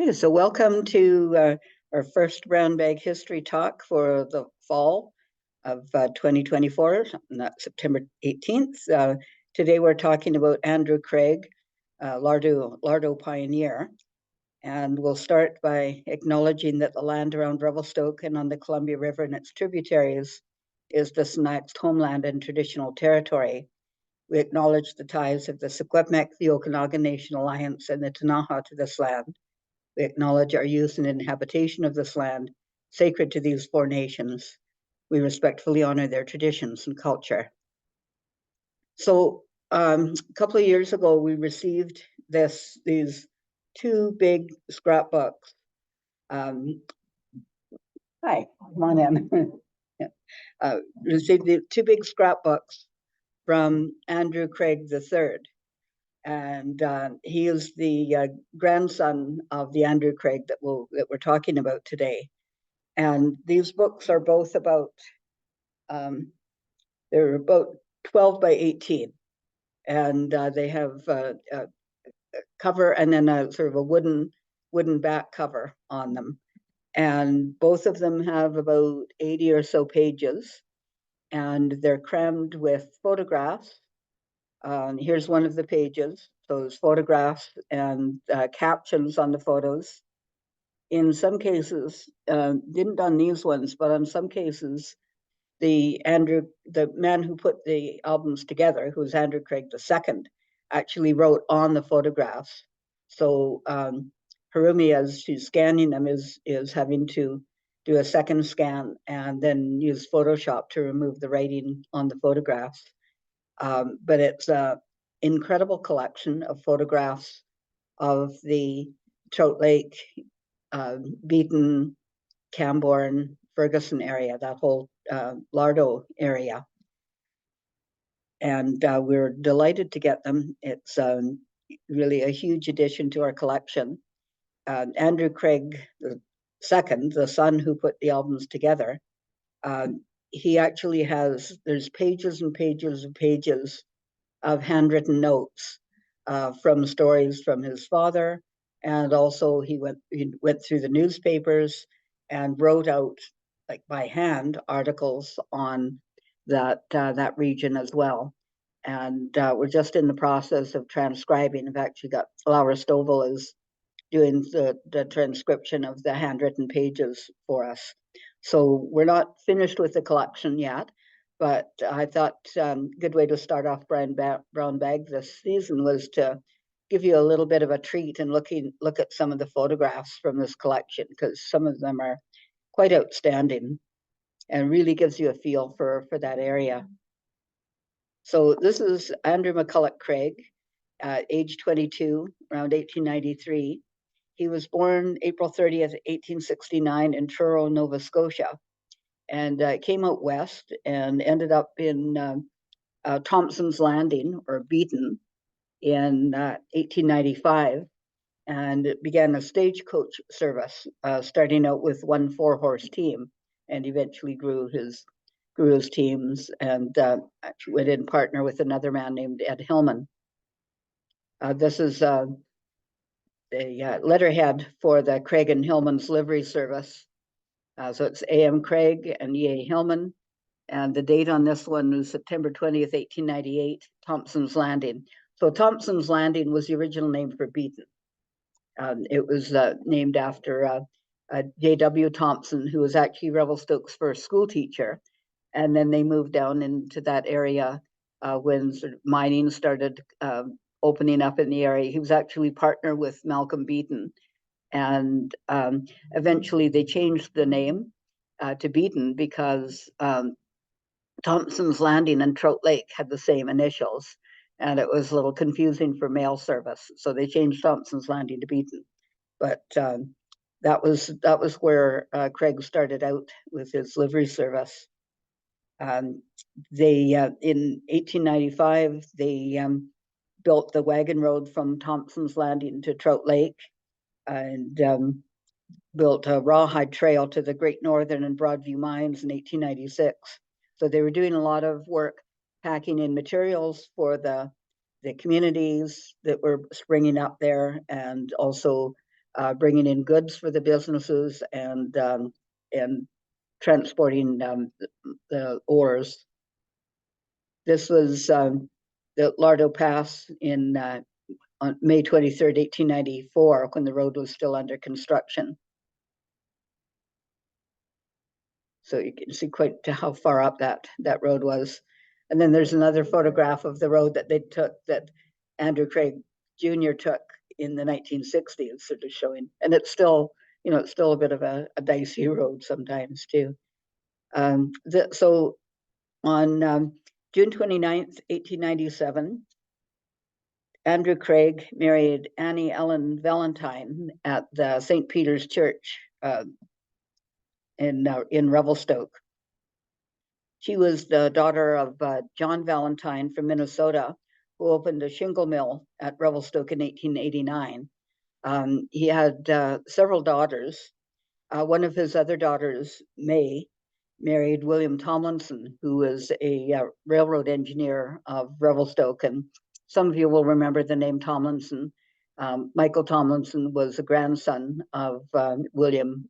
Okay, so welcome to our first brown bag history talk for the fall of 2024, September 18th. Today we're talking about Andrew Craig, Lardeau pioneer. And we'll start by acknowledging that the land around Revelstoke and on the Columbia River and its tributaries is the Snacks homeland and traditional territory. We acknowledge the ties of the Secwepemc, the Okanagan Nation Alliance, and the Ktunaxa to this land. We acknowledge our use and inhabitation of this land, sacred to these four nations. We respectfully honor their traditions and culture. So a couple of years ago, we received these two big scrapbooks. Hi, come on in. Received the two big scrapbooks from Andrew Craig III. And he is the grandson of the Andrew Craig that we're talking about today. And these books are both about, they're about 12 by 18. And they have a cover and then a sort of a wooden back cover on them. And both of them have about 80 or so pages. And they're crammed with photographs. Here's one of the pages. So there's photographs and captions on the photos. In some cases, didn't on these ones, but on some cases, the man who put the albums together, who's Andrew Craig II, actually wrote on the photographs. So Harumi, as she's scanning them, is having to do a second scan and then use Photoshop to remove the writing on the photographs. But it's an incredible collection of photographs of the Trout Lake, Beaton, Camborne, Ferguson area, that whole Lardeau area. And we're delighted to get them. It's really a huge addition to our collection. Andrew Craig II, the son who put the albums together, he actually there's pages and pages and pages of handwritten notes from stories from his father. And also he went through the newspapers and wrote out, like by hand, articles on that region as well. And we're just in the process of transcribing. I've actually got Laura Stovall is doing the transcription of the handwritten pages for us. So we're not finished with the collection yet, but I thought good way to start off Brown Bag this season was to give you a little bit of a treat and look at some of the photographs from this collection, because some of them are quite outstanding and really gives you a feel for that area. So this is Andrew McCulloch Craig, age 22, around 1893. He was born April 30th, 1869 in Truro, Nova Scotia, and came out west and ended up in Thompson's Landing, or Beaton, in 1895, and began a stagecoach service, starting out with one 4-horse team, and eventually grew his teams, and actually went in partner with another man named Ed Hillman. This is the letterhead for the Craig and Hillman's livery service. So it's A.M. Craig and E.A. Hillman. And the date on this one was September 20th, 1898, Thompson's Landing. So Thompson's Landing was the original name for Beaton. It was named after J.W. Thompson, who was actually Revelstoke's first school teacher. And then they moved down into that area when sort of mining started opening up in the area. He was actually partner with Malcolm Beaton. And eventually they changed the name to Beaton because Thompson's Landing and Trout Lake had the same initials, and it was a little confusing for mail service. So they changed Thompson's Landing to Beaton. But that was where Craig started out with his livery service. They in 1895 they built the wagon road from Thompson's Landing to Trout Lake, and built a rawhide trail to the Great Northern and Broadview mines in 1896. So they were doing a lot of work packing in materials for the communities that were springing up there, and also bringing in goods for the businesses and transporting the ores. This was the Lardeau Pass on May 23rd, 1894, when the road was still under construction. So you can see quite how far up that road was. And then there's another photograph of the road that they took, that Andrew Craig Jr. took in the 1960s, sort of showing, and it's still, it's still a bit of a dicey road sometimes too. So on June 29th, 1897, Andrew Craig married Annie Ellen Valentine at the St. Peter's Church in Revelstoke. She was the daughter of John Valentine from Minnesota, who opened a shingle mill at Revelstoke in 1889. He had several daughters. One of his other daughters, May, married William Tomlinson, who was a railroad engineer of Revelstoke. And some of you will remember the name Tomlinson. Michael Tomlinson was a grandson of William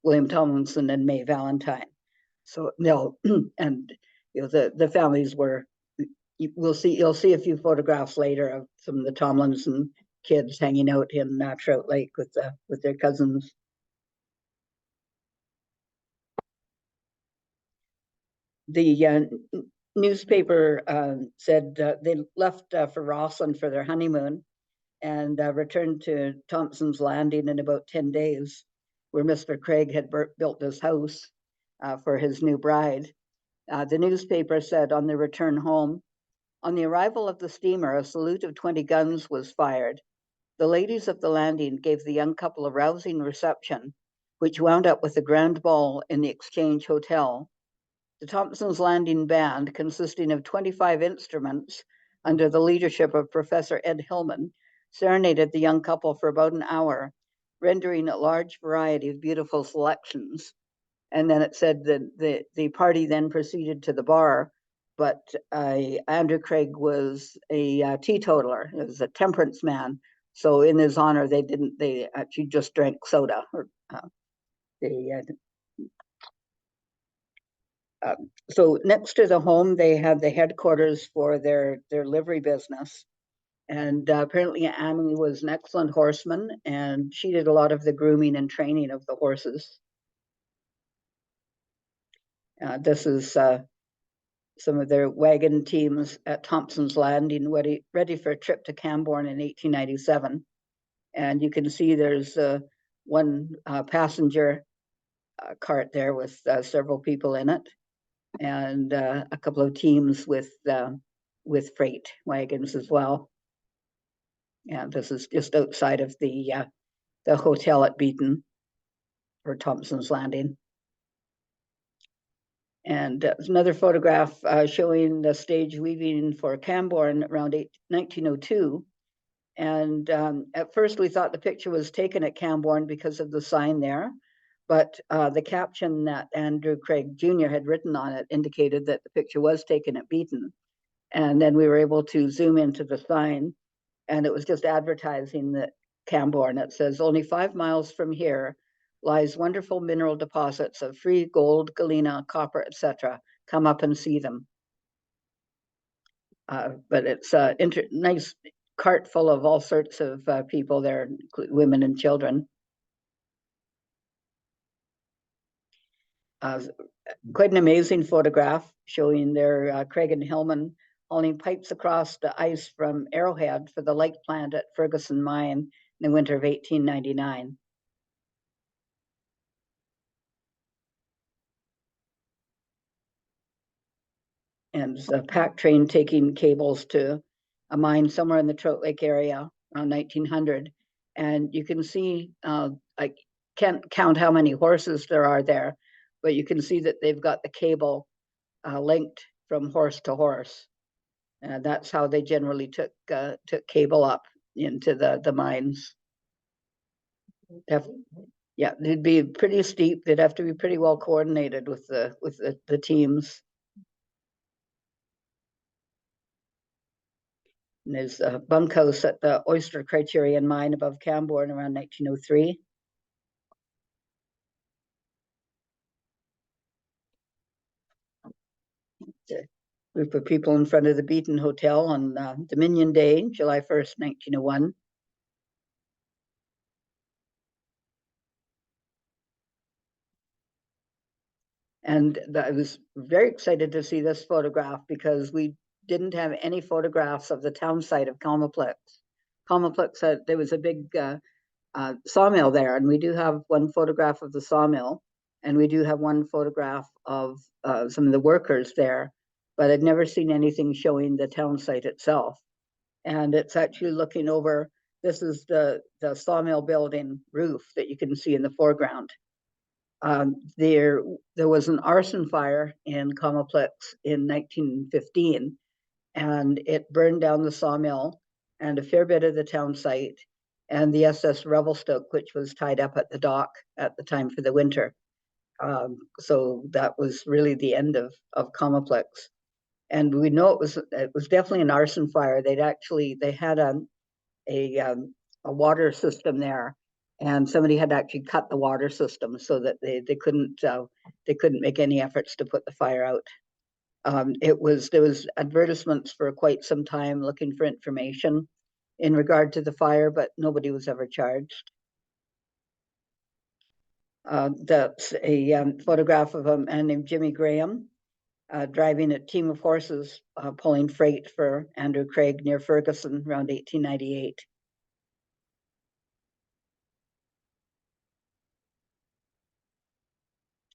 Tomlinson and May Valentine. So no, and the families were. You'll see a few photographs later of some of the Tomlinson kids hanging out in Trout Lake with their cousins. The newspaper said they left for Rosslyn for their honeymoon and returned to Thompson's Landing in about 10 days, where Mr. Craig had built this house for his new bride. The newspaper said on their return home, on the arrival of the steamer, a salute of 20 guns was fired. The ladies of the Landing gave the young couple a rousing reception, which wound up with a grand ball in the Exchange Hotel. The Thompson's Landing Band, consisting of 25 instruments under the leadership of Professor Ed Hillman, serenaded the young couple for about an hour, rendering a large variety of beautiful selections. And then it said that the party then proceeded to the bar, but Andrew Craig was a teetotaler, he was a temperance man. So in his honor, they actually just drank soda. So next to the home, they had the headquarters for their livery business. And apparently Annie was an excellent horseman, and she did a lot of the grooming and training of the horses. This is some of their wagon teams at Thompson's Landing, ready for a trip to Camborne in 1897. And you can see there's one passenger cart there with several people in it, and a couple of teams with freight wagons as well. And this is just outside of the hotel at Beaton, or Thompson's Landing. And another photograph showing the stage weaving for Camborne around 1902. And at first we thought the picture was taken at Camborne because of the sign there, but the caption that Andrew Craig Jr. had written on it indicated that the picture was taken at Beaton. And then we were able to zoom into the sign, and it was just advertising that Camborne. It says, only 5 miles from here lies wonderful mineral deposits of free gold, galena, copper, etc. Come up and see them. But it's a nice cart full of all sorts of people there, women and children. Quite an amazing photograph showing their Craig and Hillman hauling pipes across the ice from Arrowhead for the lake plant at Ferguson Mine in the winter of 1899. And a pack train taking cables to a mine somewhere in the Trout Lake area around 1900. And you can see, I can't count how many horses there are there, but you can see that they've got the cable linked from horse to horse. That's how they generally took cable up into the mines. Yeah, it'd be pretty steep. They'd have to be pretty well coordinated with the teams. And there's a bunkhouse at the Oyster Criterion mine above Camborne around 1903. A group of people in front of the Beaton Hotel on Dominion Day, July 1st, 1901. And I was very excited to see this photograph because we didn't have any photographs of the town site of Comoplex. Comoplex, there was a big sawmill there, and we do have one photograph of the sawmill, and we do have one photograph of some of the workers there, but I'd never seen anything showing the town site itself. And it's actually looking over, this is the sawmill building roof that you can see in the foreground. There was an arson fire in Comoplex in 1915, and it burned down the sawmill and a fair bit of the town site and the SS Revelstoke, which was tied up at the dock at the time for the winter. So that was really the end of Comoplex. And we know it was definitely an arson fire. They had a water system there, and somebody had actually cut the water system so that they couldn't make any efforts to put the fire out. There was advertisements for quite some time looking for information in regard to the fire, but nobody was ever charged. That's a photograph of a man named Jimmy Graham driving a team of horses pulling freight for Andrew Craig near Ferguson around 1898.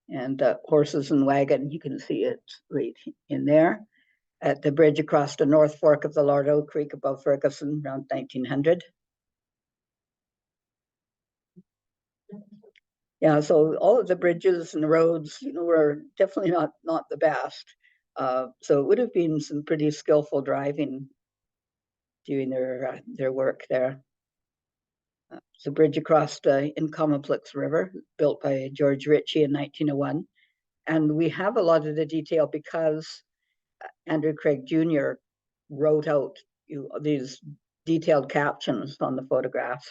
And horses and wagon, you can see it right in there at the bridge across the North Fork of the Lardeau Creek above Ferguson around 1900. Yeah, so all of the bridges and the roads, were definitely not the best. So it would have been some pretty skillful driving doing their work there. It's a bridge across the Incomoplex River, built by George Ritchie in 1901. And we have a lot of the detail because Andrew Craig Jr. wrote out these detailed captions on the photographs.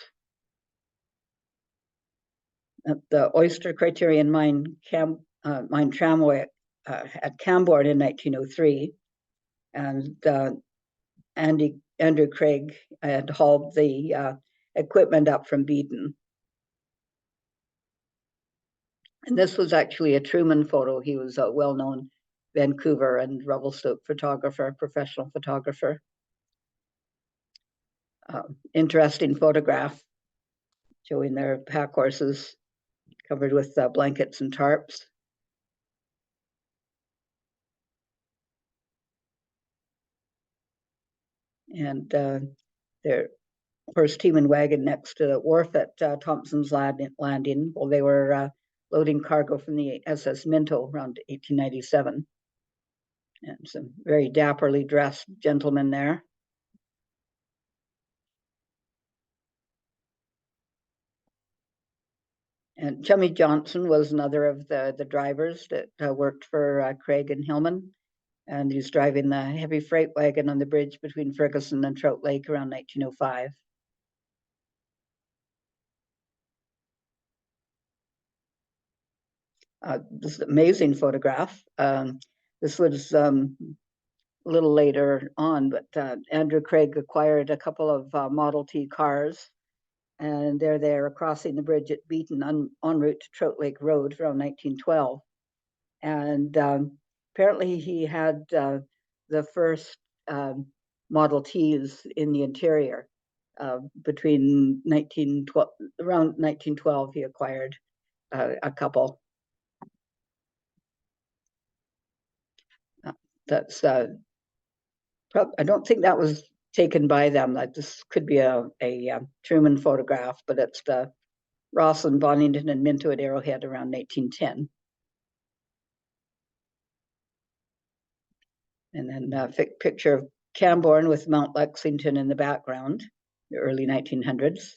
At the Oyster Criterion mine tramway at Camborne in 1903, and Andrew Craig had hauled the equipment up from Beaton. And this was actually a Truman photo. He was a well-known Vancouver and Revelstoke photographer, professional photographer. Interesting photograph showing their pack horses covered with blankets and tarps. And their horse team and wagon next to the wharf at Thompson's Landing while they were loading cargo from the SS Minto around 1897. And some very dapperly dressed gentlemen there. And Chummy Johnson was another of the drivers that worked for Craig and Hillman. And he's driving the heavy freight wagon on the bridge between Ferguson and Trout Lake around 1905. This is an amazing photograph. This was a little later on, but Andrew Craig acquired a couple of Model T cars, and they're there crossing the bridge at Beaton en route to Trout Lake Road around 1912. And apparently he had the first Model Ts in the interior. Between 1912, around 1912, he acquired a couple. That's I don't think that was taken by them. That this could be a Truman photograph, but it's the Rosslyn, Bonington, and Minto at Arrowhead around 1810. And then a picture of Camborne with Mount Lexington in the background, the early 1900s.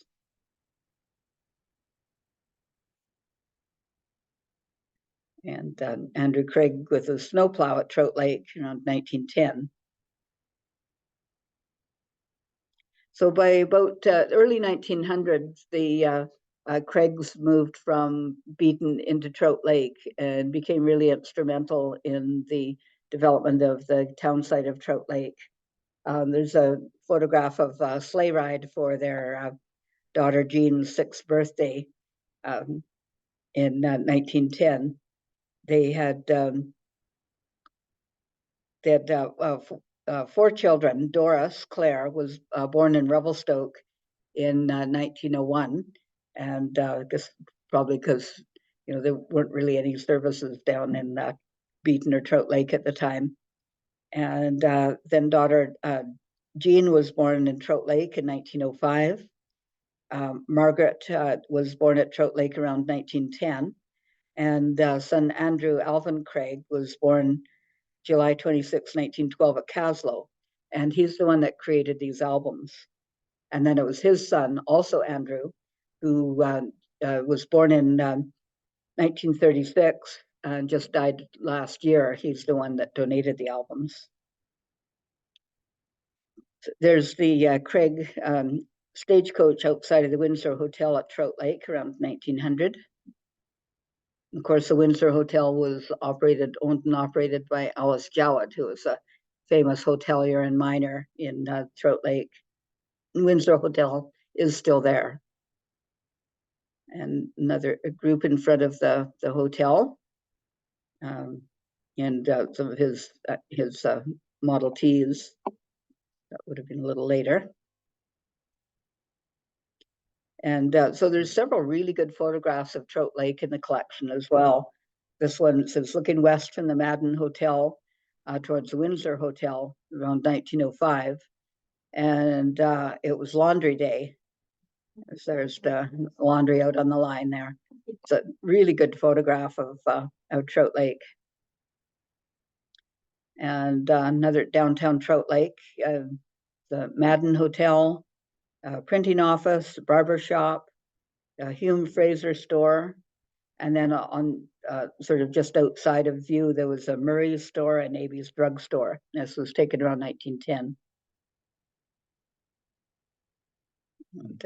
And Andrew Craig with a snowplow at Trout Lake around 1910. So by about early 1900s, the Craigs moved from Beaton into Trout Lake and became really instrumental in the development of the town site of Trout Lake. There's a photograph of a sleigh ride for their daughter Jean's 6th birthday in 1910. They had 4 children. Doris Clare was born in Revelstoke in 1901, and I guess probably because there weren't really any services down in Beaton or Trout Lake at the time. And then daughter Jean was born in Trout Lake in 1905. Margaret was born at Trout Lake around 1910, and son Andrew Alvin Craig was born July 26, 1912 at Caslow, and he's the one that created these albums. And then it was his son, also Andrew, who was born in 1936 and just died last year. He's the one that donated the albums. There's the Craig stagecoach outside of the Windsor Hotel at Trout Lake around 1900. Of course, the Windsor Hotel was owned and operated by Alice Jowett, who was a famous hotelier and miner in Trout Lake. Windsor Hotel is still there. And another group in front of the hotel, and some of his Model Ts. That would have been a little later. And so there's several really good photographs of Trout Lake in the collection as well. This one says looking west from the Madden Hotel towards the Windsor Hotel around 1905. And it was laundry day. So there's the laundry out on the line there. It's a really good photograph of Trout Lake. And another downtown Trout Lake, the Madden Hotel, printing office, barber shop, Hume Fraser store, and then on sort of just outside of view, there was a Murray's store and Abe's drugstore. This was taken around 1910. And,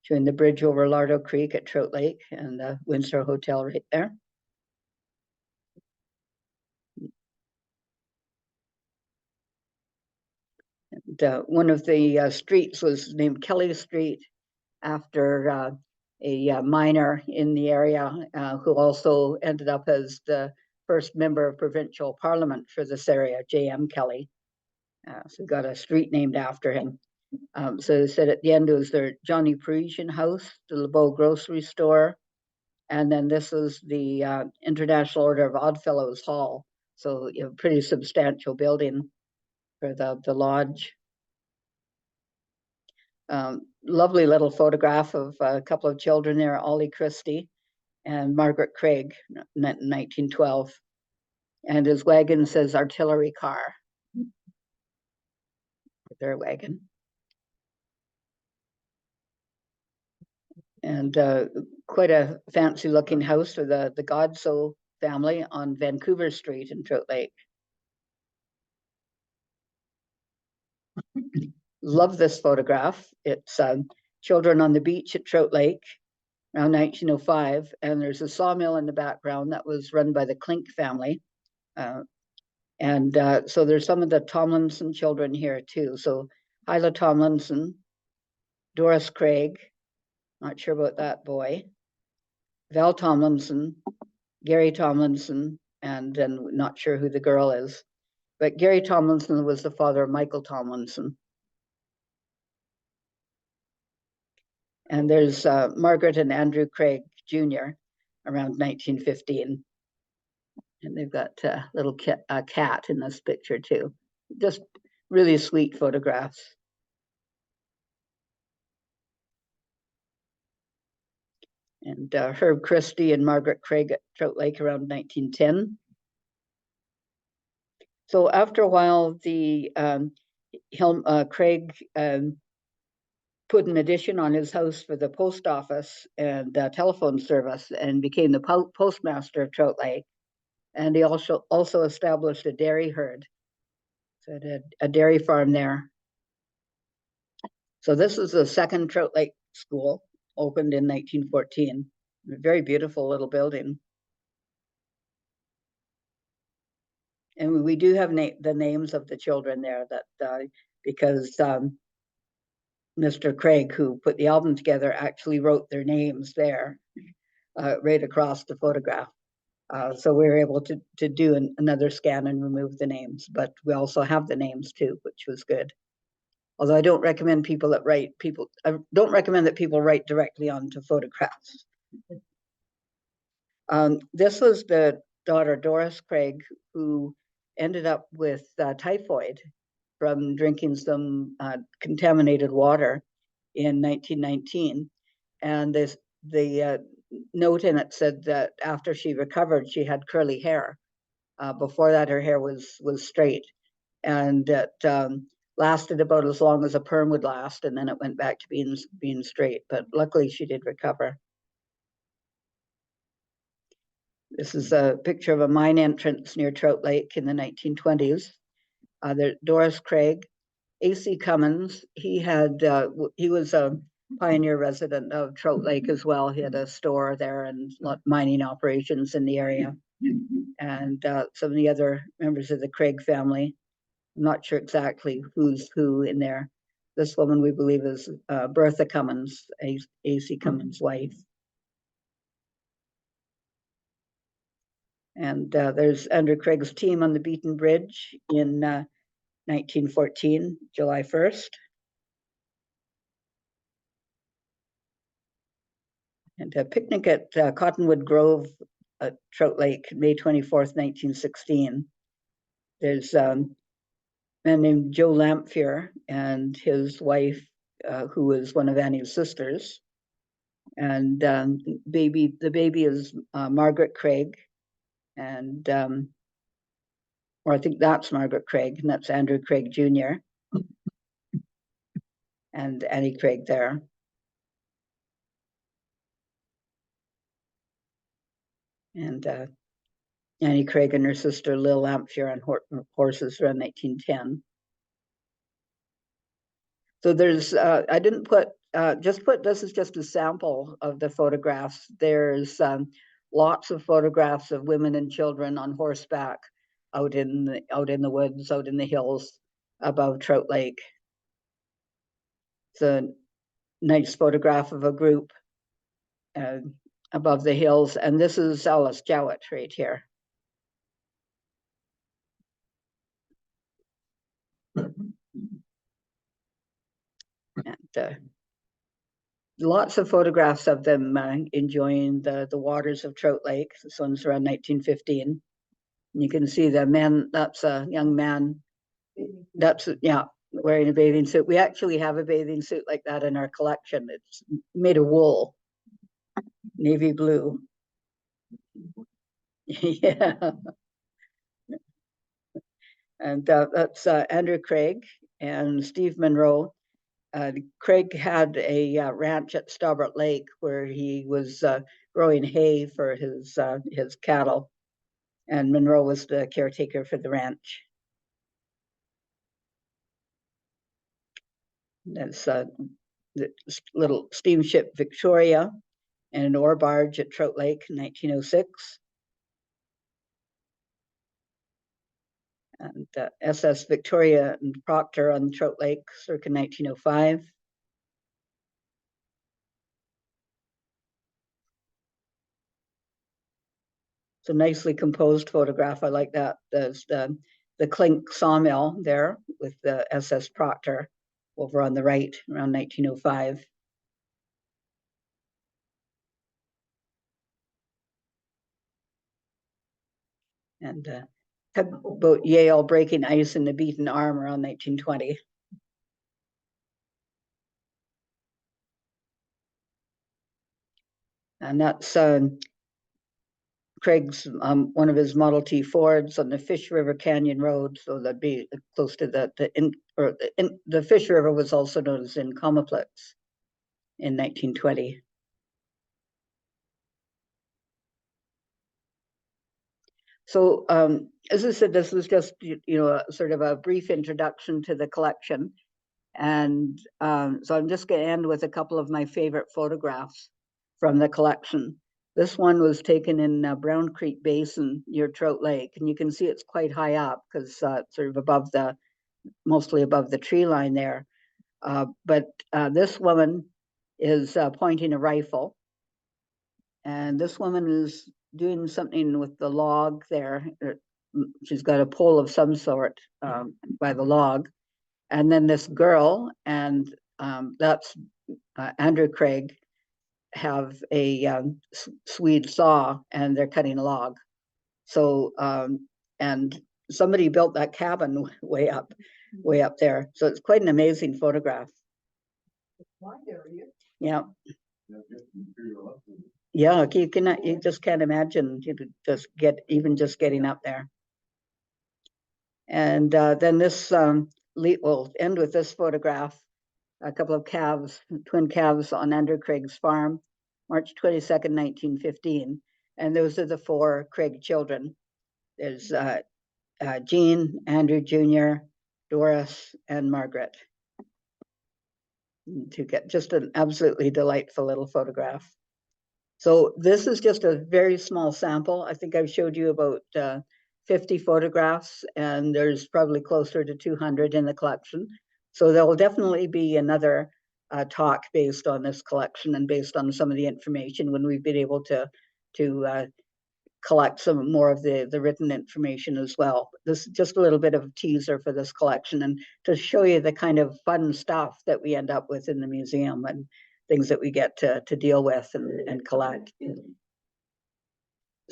showing the bridge over Lardeau Creek at Trout Lake and the Windsor Hotel right there. And one of the streets was named Kelly Street after a miner in the area who also ended up as the first member of provincial parliament for this area, J.M. Kelly. So we got a street named after him. So they said at the end it was their Johnny Parisian house, the LeBeau grocery store, and then this is the International Order of Oddfellows Hall. So a pretty substantial building for the lodge. Lovely little photograph of a couple of children there, Ollie Christie and Margaret Craig, 1912. And his wagon says artillery car, their wagon. And quite a fancy looking house for the Godso family on Vancouver Street in Trout Lake. Love this photograph. It's children on the beach at Trout Lake around 1905, and there's a sawmill in the background that was run by the Clink family. So there's some of the Tomlinson children here too. So Hyla Tomlinson, Doris Craig, not sure about that boy, Val Tomlinson, Gary Tomlinson, and then not sure who the girl is. But Gary Tomlinson was the father of Michael Tomlinson. And there's Margaret and Andrew Craig Jr. around 1915. And they've got a little cat in this picture too. Just really sweet photographs. And Herb Christie and Margaret Craig at Trout Lake around 1910. So after a while, the Craig put an addition on his house for the post office and telephone service and became the postmaster of Trout Lake. And he also established a dairy herd. So it had a dairy farm there. So this is the second Trout Lake School, opened in 1914. A very beautiful little building. And we do have the names of the children there, that because Mr. Craig, who put the album together, actually wrote their names there, right across the photograph. So we were able to do another scan and remove the names, but we also have the names too, which was good. Although I don't recommend I don't recommend that people write directly onto photographs. This was the daughter, Doris Craig, who ended up with typhoid from drinking some contaminated water in 1919. And the note in it said that after she recovered, she had curly hair. Before that, her hair was straight, and it lasted about as long as a perm would last, and then it went back to being straight. But luckily, she did recover. This is a picture of a mine entrance near Trout Lake in the 1920s. Doris Craig, A.C. Cummins. He was a pioneer resident of Trout Lake as well. He had a store there and mining operations in the area. And some of the other members of the Craig family. I'm not sure exactly who's who in there. This woman, we believe, is Bertha Cummins, A.C. Cummins' wife. And there's Andrew Craig's team on the Beaton Bridge in 1914, July 1st. And a picnic at Cottonwood Grove at Trout Lake, May 24th, 1916. There's a man named Joe Lamphere and his wife, who was one of Annie's sisters. And the baby is Margaret Craig. And, or I think that's Margaret Craig, and that's Andrew Craig Jr. and Annie Craig there. And Annie Craig and her sister Lil Lamphere on horses around 1910. So there's, I didn't put, this is just a sample of the photographs. There's lots of photographs of women and children on horseback out in the woods, out in the hills above Trout Lake. It's a nice photograph of a group above the hills. And this is Alice Jowett right here. And lots of photographs of them enjoying the waters of Trout Lake. This one's around 1915. And you can see the man, that's a young man. That's, yeah, wearing a bathing suit. We actually have a bathing suit like that in our collection. It's made of wool, navy blue. Yeah. And that's Andrew Craig and Steve Monroe. Craig had a ranch at Stobart Lake where he was growing hay for his cattle, and Monroe was the caretaker for the ranch. That's the little steamship Victoria and an ore barge at Trout Lake in 1906. And SS Victoria and Proctor on Trout Lake circa 1905. It's a nicely composed photograph. I like that. There's the Clink sawmill there with the SS Proctor over on the right around 1905. And tugboat Yale breaking ice in the Beaton Arm around 1920. And that's Craig's one of his Model T Fords on the Fish River Canyon Road, so that'd be close to the Fish River was also known as Incomplex in 1920. So as I said, this was just sort of a brief introduction to the collection, And so I'm just going to end with a couple of my favorite photographs from the collection. This one was taken in Brown Creek Basin near Trout Lake, and you can see it's quite high up because it's sort of above mostly above the tree line there. But this woman is pointing a rifle, and this woman is doing something with the log there. She's got a pole of some sort by the log. And then this girl, and that's Andrew Craig, have a Swede saw, and they're cutting a log. So, and somebody built that cabin way up there. So it's quite an amazing photograph. Yeah. Yeah, you just can't imagine just getting up there. And then this we'll end with this photograph. A couple of calves, twin calves on Andrew Craig's farm, March 22nd, 1915. And those are the 4 Craig children. There's Jean, Andrew Jr., Doris, and Margaret. To get just an absolutely delightful little photograph. So this is just a very small sample. I think I've showed you about 50 photographs, and there's probably closer to 200 in the collection. So there will definitely be another talk based on this collection and based on some of the information when we've been able to collect some more of the written information as well. This is just a little bit of a teaser for this collection and to show you the kind of fun stuff that we end up with in the museum and things that we get to deal with and collect.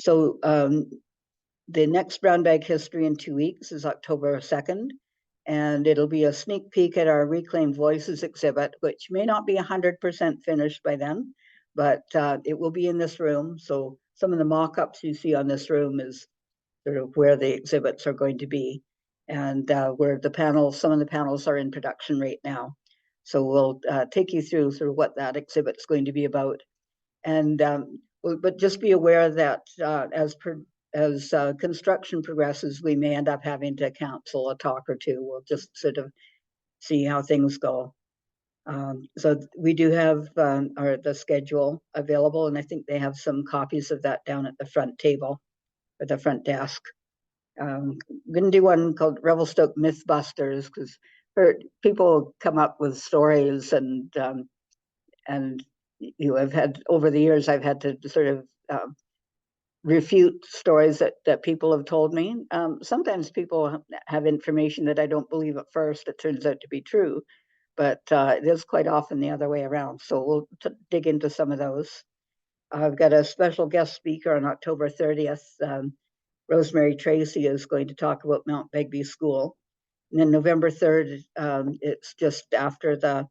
So the next Brown Bag History in 2 weeks is October 2nd, and it'll be a sneak peek at our Reclaimed Voices exhibit, which may not be 100% finished by then, but it will be in this room. So some of the mock-ups you see on this room is sort of where the exhibits are going to be, and where some of the panels are in production right now. So we'll take you through sort of what that exhibit's going to be about. And but just be aware that as construction progresses, we may end up having to cancel a talk or two. We'll just sort of see how things go. So we do have the schedule available, and I think they have some copies of that down at the front table or the front desk. I'm going to do one called Revelstoke Mythbusters, because people come up with stories, and I've had over the years, I've had to sort of refute stories that people have told me. Sometimes people have information that I don't believe at first. It turns out to be true, but it is quite often the other way around. So we'll dig into some of those. I've got a special guest speaker on October 30th. Rosemary Tracy is going to talk about Mount Begbie School. And then November 3rd, it's just after the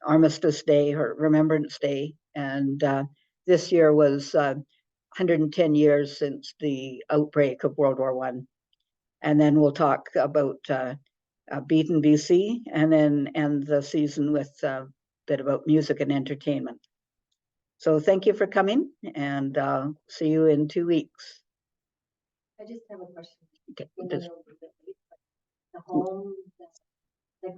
Armistice Day or Remembrance Day. And this year was 110 years since the outbreak of World War I. And then we'll talk about Beaton, BC, and then end the season with a bit about music and entertainment. So thank you for coming, and see you in 2 weeks. I just have a question. Okay. The home